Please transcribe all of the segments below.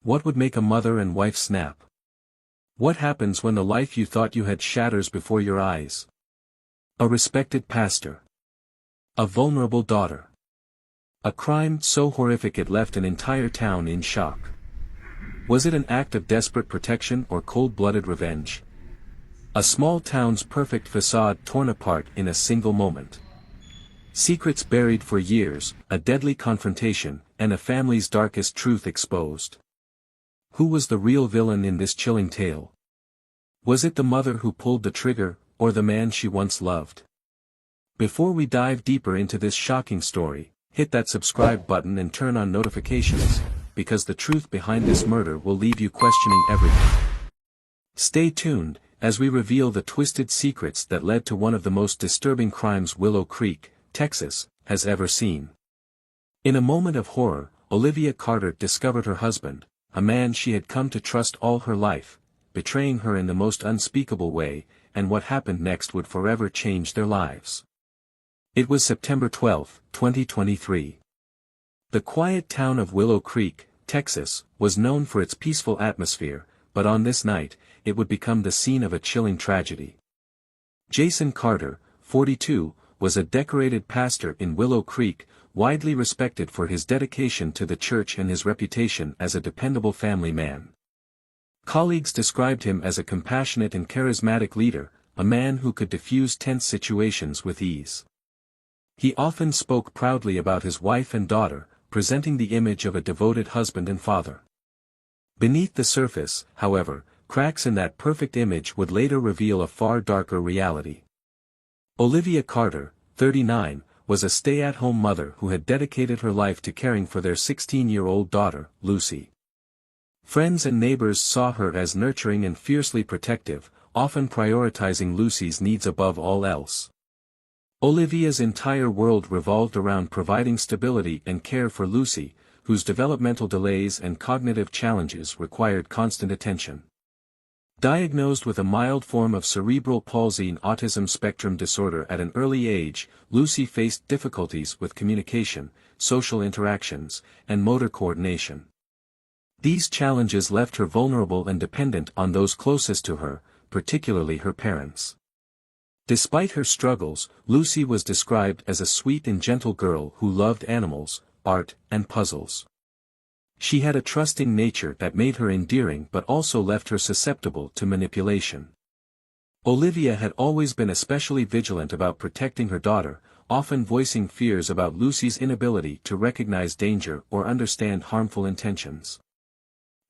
What would make a mother and wife snap? What happens when the life you thought you had shatters before your eyes? A respected pastor. A vulnerable daughter. A crime so horrific it left an entire town in shock. Was it an act of desperate protection or cold-blooded revenge? A small town's perfect facade torn apart in a single moment. Secrets buried for years, a deadly confrontation, and a family's darkest truth exposed. Who was the real villain in this chilling tale? Was it the mother who pulled the trigger, or the man she once loved? Before we dive deeper into this shocking story, hit that subscribe button and turn on notifications, because the truth behind this murder will leave you questioning everything. Stay tuned, as we reveal the twisted secrets that led to one of the most disturbing crimes Willow Creek, Texas, has ever seen. In a moment of horror, Olivia Carter discovered her husband, a man she had come to trust all her life, betraying her in the most unspeakable way, and what happened next would forever change their lives. It was September 12, 2023. The quiet town of Willow Creek, Texas, was known for its peaceful atmosphere, but on this night, it would become the scene of a chilling tragedy. Jason Carter, 42, was a decorated pastor in Willow Creek, widely respected for his dedication to the church and his reputation as a dependable family man. Colleagues described him as a compassionate and charismatic leader, a man who could diffuse tense situations with ease. He often spoke proudly about his wife and daughter, presenting the image of a devoted husband and father. Beneath the surface, however, cracks in that perfect image would later reveal a far darker reality. Olivia Carter, 39, was a stay-at-home mother who had dedicated her life to caring for their 16-year-old daughter, Lucy. Friends and neighbors saw her as nurturing and fiercely protective, often prioritizing Lucy's needs above all else. Olivia's entire world revolved around providing stability and care for Lucy, whose developmental delays and cognitive challenges required constant attention. Diagnosed with a mild form of cerebral palsy and autism spectrum disorder at an early age, Lucy faced difficulties with communication, social interactions, and motor coordination. These challenges left her vulnerable and dependent on those closest to her, particularly her parents. Despite her struggles, Lucy was described as a sweet and gentle girl who loved animals, art, and puzzles. She had a trusting nature that made her endearing but also left her susceptible to manipulation. Olivia had always been especially vigilant about protecting her daughter, often voicing fears about Lucy's inability to recognize danger or understand harmful intentions.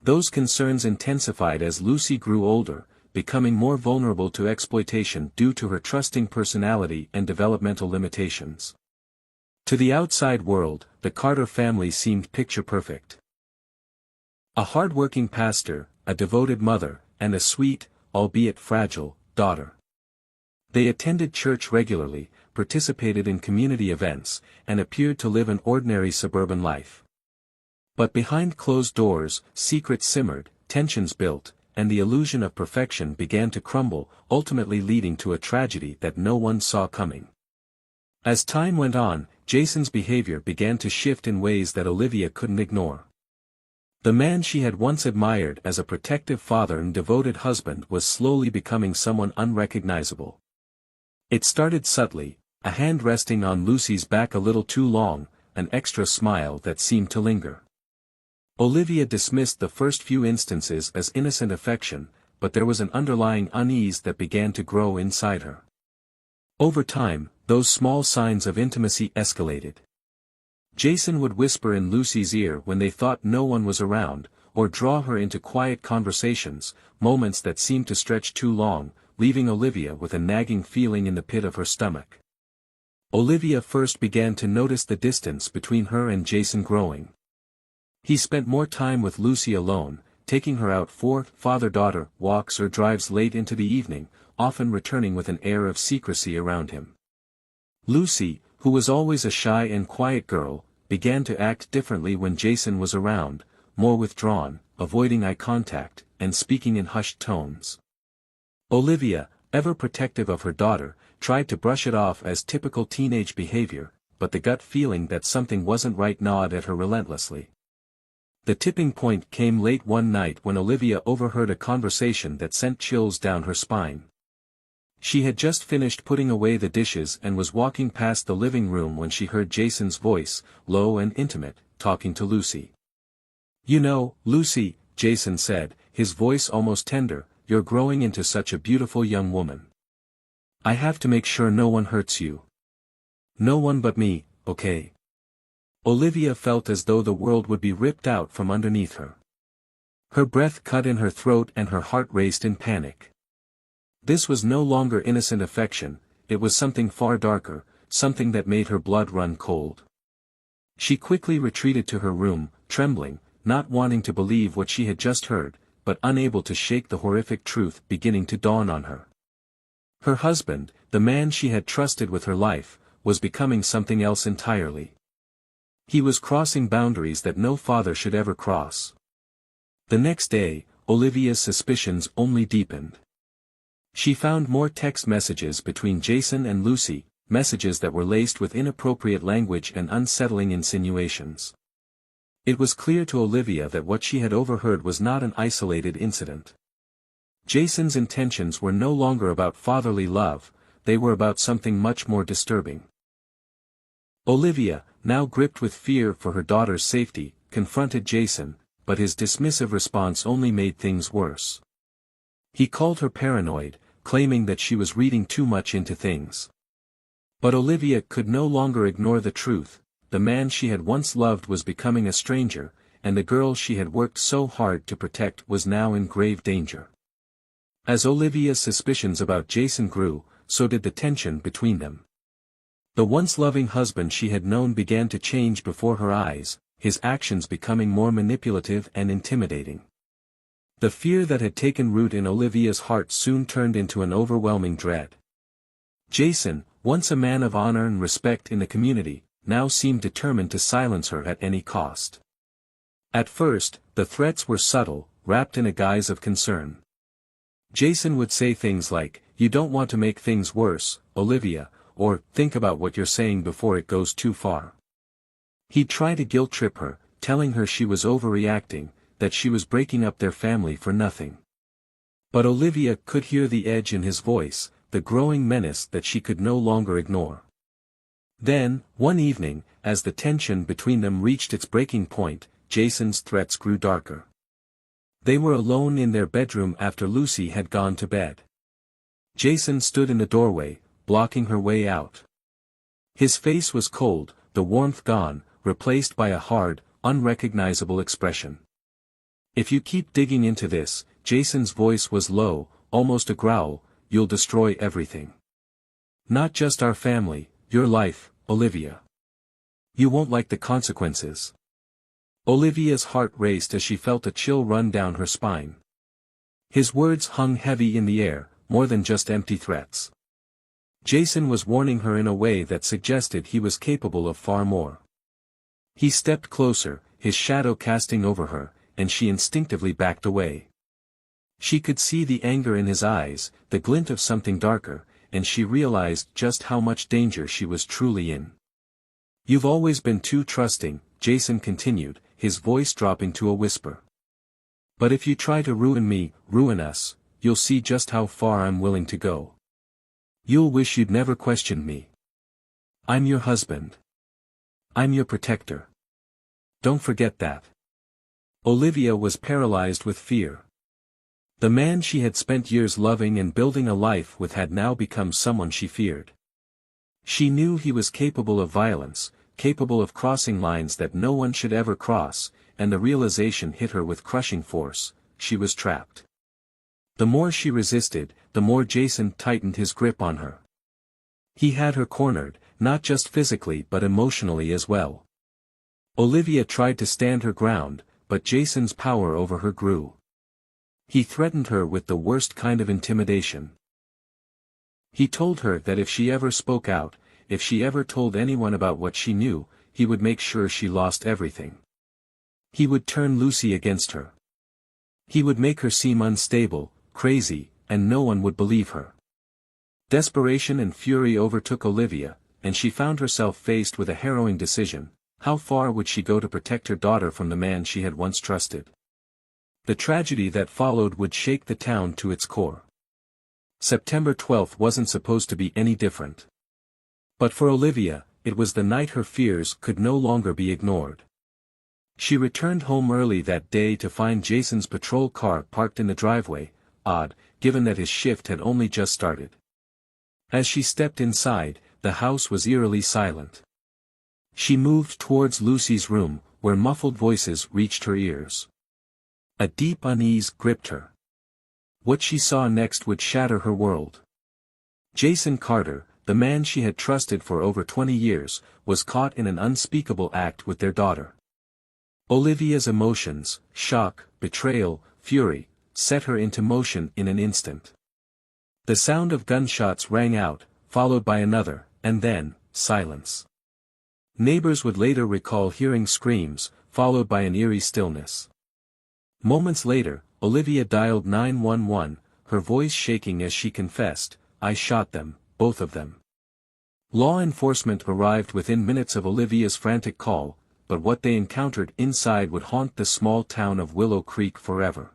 Those concerns intensified as Lucy grew older, becoming more vulnerable to exploitation due to her trusting personality and developmental limitations. To the outside world, the Carter family seemed picture-perfect. A hard-working pastor, a devoted mother, and a sweet, albeit fragile, daughter. They attended church regularly, participated in community events, and appeared to live an ordinary suburban life. But behind closed doors, secrets simmered, tensions built, and the illusion of perfection began to crumble, ultimately leading to a tragedy that no one saw coming. As time went on, Jason's behavior began to shift in ways that Olivia couldn't ignore. The man she had once admired as a protective father and devoted husband was slowly becoming someone unrecognizable. It started subtly, a hand resting on Lucy's back a little too long, an extra smile that seemed to linger. Olivia dismissed the first few instances as innocent affection, but there was an underlying unease that began to grow inside her. Over time, those small signs of intimacy escalated. Jason would whisper in Lucy's ear when they thought no one was around, or draw her into quiet conversations, moments that seemed to stretch too long, leaving Olivia with a nagging feeling in the pit of her stomach. Olivia first began to notice the distance between her and Jason growing. He spent more time with Lucy alone, taking her out for father-daughter walks or drives late into the evening, often returning with an air of secrecy around him. Lucy, who was always a shy and quiet girl, began to act differently when Jason was around, more withdrawn, avoiding eye contact, and speaking in hushed tones. Olivia, ever protective of her daughter, tried to brush it off as typical teenage behavior, but the gut feeling that something wasn't right gnawed at her relentlessly. The tipping point came late one night when Olivia overheard a conversation that sent chills down her spine. She had just finished putting away the dishes and was walking past the living room when she heard Jason's voice, low and intimate, talking to Lucy. "You know, Lucy," Jason said, his voice almost tender, "you're growing into such a beautiful young woman. I have to make sure no one hurts you. No one but me, okay?" Olivia felt as though the world would be ripped out from underneath her. Her breath cut in her throat and her heart raced in panic. This was no longer innocent affection, it was something far darker, something that made her blood run cold. She quickly retreated to her room, trembling, not wanting to believe what she had just heard, but unable to shake the horrific truth beginning to dawn on her. Her husband, the man she had trusted with her life, was becoming something else entirely. He was crossing boundaries that no father should ever cross. The next day, Olivia's suspicions only deepened. She found more text messages between Jason and Lucy, messages that were laced with inappropriate language and unsettling insinuations. It was clear to Olivia that what she had overheard was not an isolated incident. Jason's intentions were no longer about fatherly love, they were about something much more disturbing. Olivia, now gripped with fear for her daughter's safety, confronted Jason, but his dismissive response only made things worse. He called her paranoid, claiming that she was reading too much into things. But Olivia could no longer ignore the truth, the man she had once loved was becoming a stranger, and the girl she had worked so hard to protect was now in grave danger. As Olivia's suspicions about Jason grew, so did the tension between them. The once loving husband she had known began to change before her eyes, his actions becoming more manipulative and intimidating. The fear that had taken root in Olivia's heart soon turned into an overwhelming dread. Jason, once a man of honor and respect in the community, now seemed determined to silence her at any cost. At first, the threats were subtle, wrapped in a guise of concern. Jason would say things like, "You don't want to make things worse, Olivia," or, "Think about what you're saying before it goes too far." He'd try to guilt-trip her, telling her she was overreacting, that she was breaking up their family for nothing. But Olivia could hear the edge in his voice, the growing menace that she could no longer ignore. Then, one evening, as the tension between them reached its breaking point, Jason's threats grew darker. They were alone in their bedroom after Lucy had gone to bed. Jason stood in the doorway, blocking her way out. His face was cold, the warmth gone, replaced by a hard, unrecognizable expression. "If you keep digging into this," Jason's voice was low, almost a growl, "you'll destroy everything. Not just our family, your life, Olivia. You won't like the consequences." Olivia's heart raced as she felt a chill run down her spine. His words hung heavy in the air, more than just empty threats. Jason was warning her in a way that suggested he was capable of far more. He stepped closer, his shadow casting over her, and she instinctively backed away. She could see the anger in his eyes, the glint of something darker, and she realized just how much danger she was truly in. "You've always been too trusting," Jason continued, his voice dropping to a whisper. "But if you try to ruin me, ruin us, you'll see just how far I'm willing to go. You'll wish you'd never questioned me. I'm your husband. I'm your protector. Don't forget that." Olivia was paralyzed with fear. The man she had spent years loving and building a life with had now become someone she feared. She knew he was capable of violence, capable of crossing lines that no one should ever cross, and the realization hit her with crushing force: she was trapped. The more she resisted, the more Jason tightened his grip on her. He had her cornered, not just physically but emotionally as well. Olivia tried to stand her ground, but Jason's power over her grew. He threatened her with the worst kind of intimidation. He told her that if she ever spoke out, if she ever told anyone about what she knew, he would make sure she lost everything. He would turn Lucy against her. He would make her seem unstable, crazy, and no one would believe her. Desperation and fury overtook Olivia, and she found herself faced with a harrowing decision: How far would she go to protect her daughter from the man she had once trusted? The tragedy that followed would shake the town to its core. September 12th wasn't supposed to be any different. But for Olivia, it was the night her fears could no longer be ignored. She returned home early that day to find Jason's patrol car parked in the driveway, odd, given that his shift had only just started. As she stepped inside, the house was eerily silent. She moved towards Lucy's room, where muffled voices reached her ears. A deep unease gripped her. What she saw next would shatter her world. Jason Carter, the man she had trusted for over 20 years, was caught in an unspeakable act with their daughter. Olivia's emotions, shock, betrayal, fury, set her into motion in an instant. The sound of gunshots rang out, followed by another, and then, silence. Neighbors would later recall hearing screams, followed by an eerie stillness. Moments later, Olivia dialed 911, her voice shaking as she confessed, "I shot them, both of them." Law enforcement arrived within minutes of Olivia's frantic call, but what they encountered inside would haunt the small town of Willow Creek forever.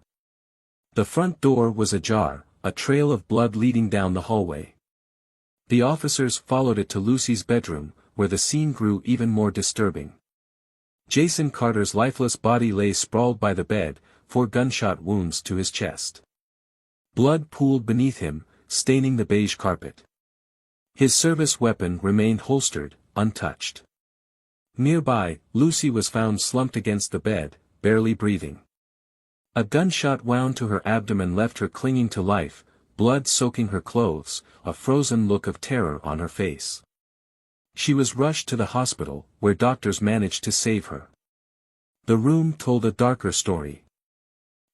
The front door was ajar, a trail of blood leading down the hallway. The officers followed it to Lucy's bedroom, where the scene grew even more disturbing. Jason Carter's lifeless body lay sprawled by the bed, 4 gunshot wounds to his chest. Blood pooled beneath him, staining the beige carpet. His service weapon remained holstered, untouched. Nearby, Lucy was found slumped against the bed, barely breathing. A gunshot wound to her abdomen left her clinging to life, blood soaking her clothes, a frozen look of terror on her face. She was rushed to the hospital, where doctors managed to save her. The room told a darker story.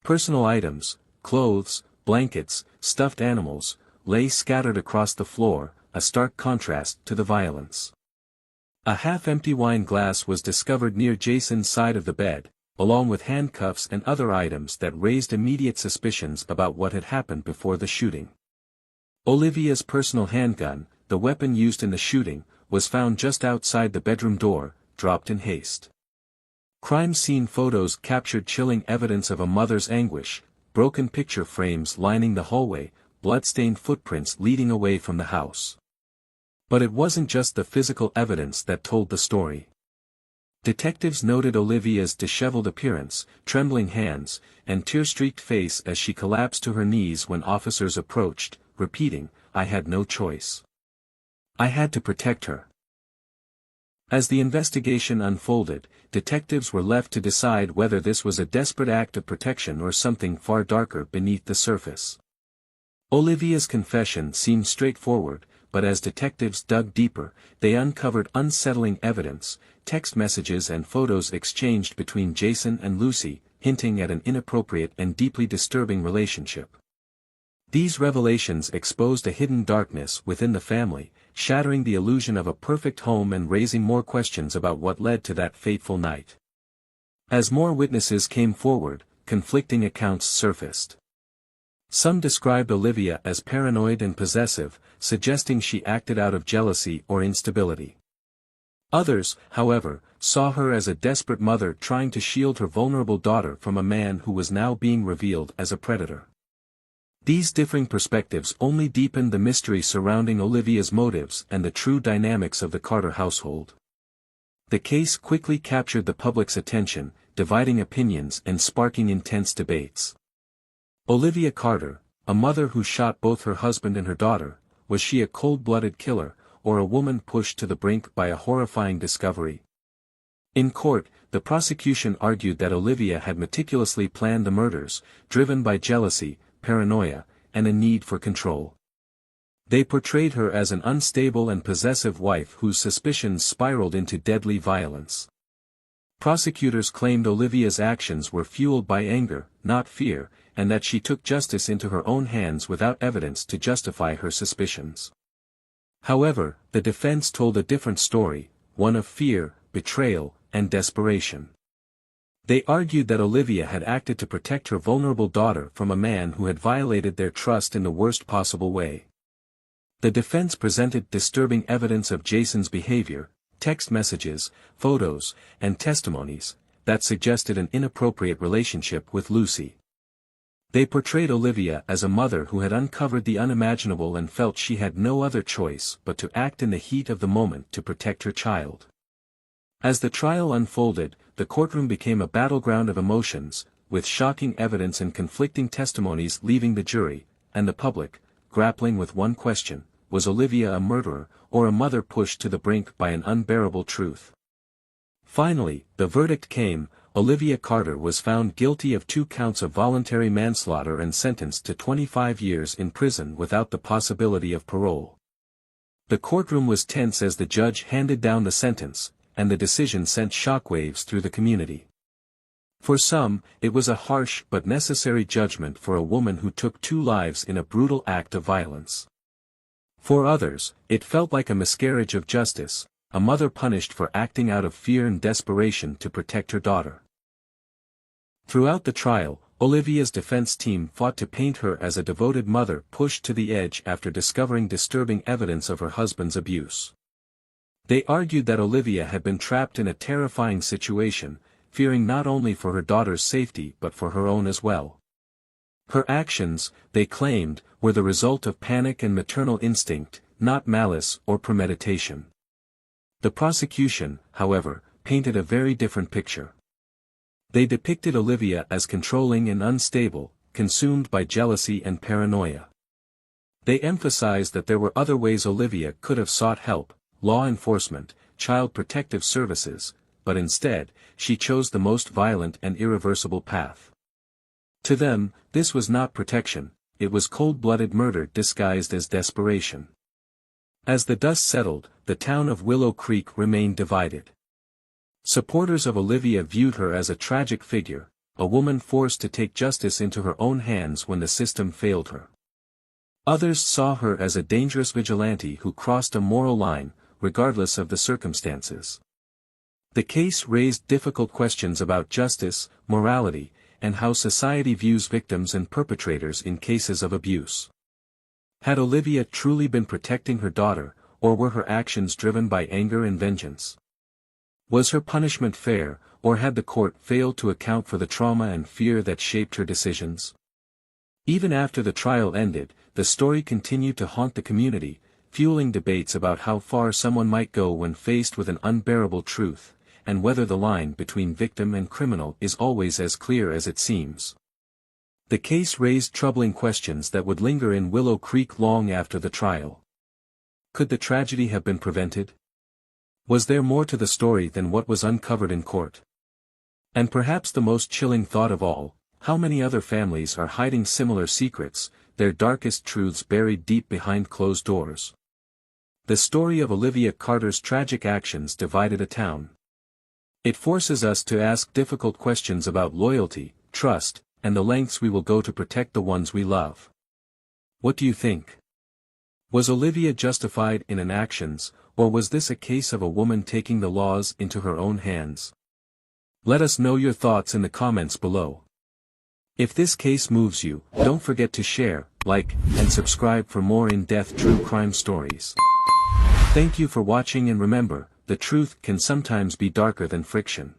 Personal items, clothes, blankets, stuffed animals, lay scattered across the floor, a stark contrast to the violence. A half-empty wine glass was discovered near Jason's side of the bed, along with handcuffs and other items that raised immediate suspicions about what had happened before the shooting. Olivia's personal handgun, the weapon used in the shooting, was found just outside the bedroom door, dropped in haste. Crime scene photos captured chilling evidence of a mother's anguish, broken picture frames lining the hallway, blood-stained footprints leading away from the house. But it wasn't just the physical evidence that told the story. Detectives noted Olivia's disheveled appearance, trembling hands, and tear-streaked face as she collapsed to her knees when officers approached, repeating, "I had no choice. I had to protect her." As the investigation unfolded, detectives were left to decide whether this was a desperate act of protection or something far darker beneath the surface. Olivia's confession seemed straightforward, but as detectives dug deeper, they uncovered unsettling evidence, text messages and photos exchanged between Jason and Lucy, hinting at an inappropriate and deeply disturbing relationship. These revelations exposed a hidden darkness within the family, shattering the illusion of a perfect home and raising more questions about what led to that fateful night. As more witnesses came forward, conflicting accounts surfaced. Some described Olivia as paranoid and possessive, suggesting she acted out of jealousy or instability. Others, however, saw her as a desperate mother trying to shield her vulnerable daughter from a man who was now being revealed as a predator. These differing perspectives only deepened the mystery surrounding Olivia's motives and the true dynamics of the Carter household. The case quickly captured the public's attention, dividing opinions and sparking intense debates. Olivia Carter, a mother who shot both her husband and her daughter, was she a cold-blooded killer, or a woman pushed to the brink by a horrifying discovery? In court, the prosecution argued that Olivia had meticulously planned the murders, driven by jealousy, paranoia, and a need for control. They portrayed her as an unstable and possessive wife whose suspicions spiraled into deadly violence. Prosecutors claimed Olivia's actions were fueled by anger, not fear, and that she took justice into her own hands without evidence to justify her suspicions. However, the defense told a different story, one of fear, betrayal, and desperation. They argued that Olivia had acted to protect her vulnerable daughter from a man who had violated their trust in the worst possible way. The defense presented disturbing evidence of Jason's behavior, text messages, photos, and testimonies that suggested an inappropriate relationship with Lucy. They portrayed Olivia as a mother who had uncovered the unimaginable and felt she had no other choice but to act in the heat of the moment to protect her child. As the trial unfolded, the courtroom became a battleground of emotions, with shocking evidence and conflicting testimonies leaving the jury, and the public, grappling with one question: was Olivia a murderer, or a mother pushed to the brink by an unbearable truth? Finally, the verdict came. Olivia Carter was found guilty of 2 counts of voluntary manslaughter and sentenced to 25 years in prison without the possibility of parole. The courtroom was tense as the judge handed down the sentence, and the decision sent shockwaves through the community. For some, it was a harsh but necessary judgment for a woman who took 2 lives in a brutal act of violence. For others, it felt like a miscarriage of justice, a mother punished for acting out of fear and desperation to protect her daughter. Throughout the trial, Olivia's defense team fought to paint her as a devoted mother pushed to the edge after discovering disturbing evidence of her husband's abuse. They argued that Olivia had been trapped in a terrifying situation, fearing not only for her daughter's safety but for her own as well. Her actions, they claimed, were the result of panic and maternal instinct, not malice or premeditation. The prosecution, however, painted a very different picture. They depicted Olivia as controlling and unstable, consumed by jealousy and paranoia. They emphasized that there were other ways Olivia could have sought help: law enforcement, child protective services, but instead, she chose the most violent and irreversible path. To them, this was not protection, it was cold-blooded murder disguised as desperation. As the dust settled, the town of Willow Creek remained divided. Supporters of Olivia viewed her as a tragic figure, a woman forced to take justice into her own hands when the system failed her. Others saw her as a dangerous vigilante who crossed a moral line, regardless of the circumstances. The case raised difficult questions about justice, morality, and how society views victims and perpetrators in cases of abuse. Had Olivia truly been protecting her daughter, or were her actions driven by anger and vengeance? Was her punishment fair, or had the court failed to account for the trauma and fear that shaped her decisions? Even after the trial ended, the story continued to haunt the community, fueling debates about how far someone might go when faced with an unbearable truth, and whether the line between victim and criminal is always as clear as it seems. The case raised troubling questions that would linger in Willow Creek long after the trial. Could the tragedy have been prevented? Was there more to the story than what was uncovered in court? And perhaps the most chilling thought of all, how many other families are hiding similar secrets, their darkest truths buried deep behind closed doors? The story of Olivia Carter's tragic actions divided a town. It forces us to ask difficult questions about loyalty, trust, and the lengths we will go to protect the ones we love. What do you think? Was Olivia justified in her actions, or was this a case of a woman taking the laws into her own hands? Let us know your thoughts in the comments below. If this case moves you, don't forget to share, like, and subscribe for more in-depth true crime stories. Thank you for watching, and remember, the truth can sometimes be darker than friction.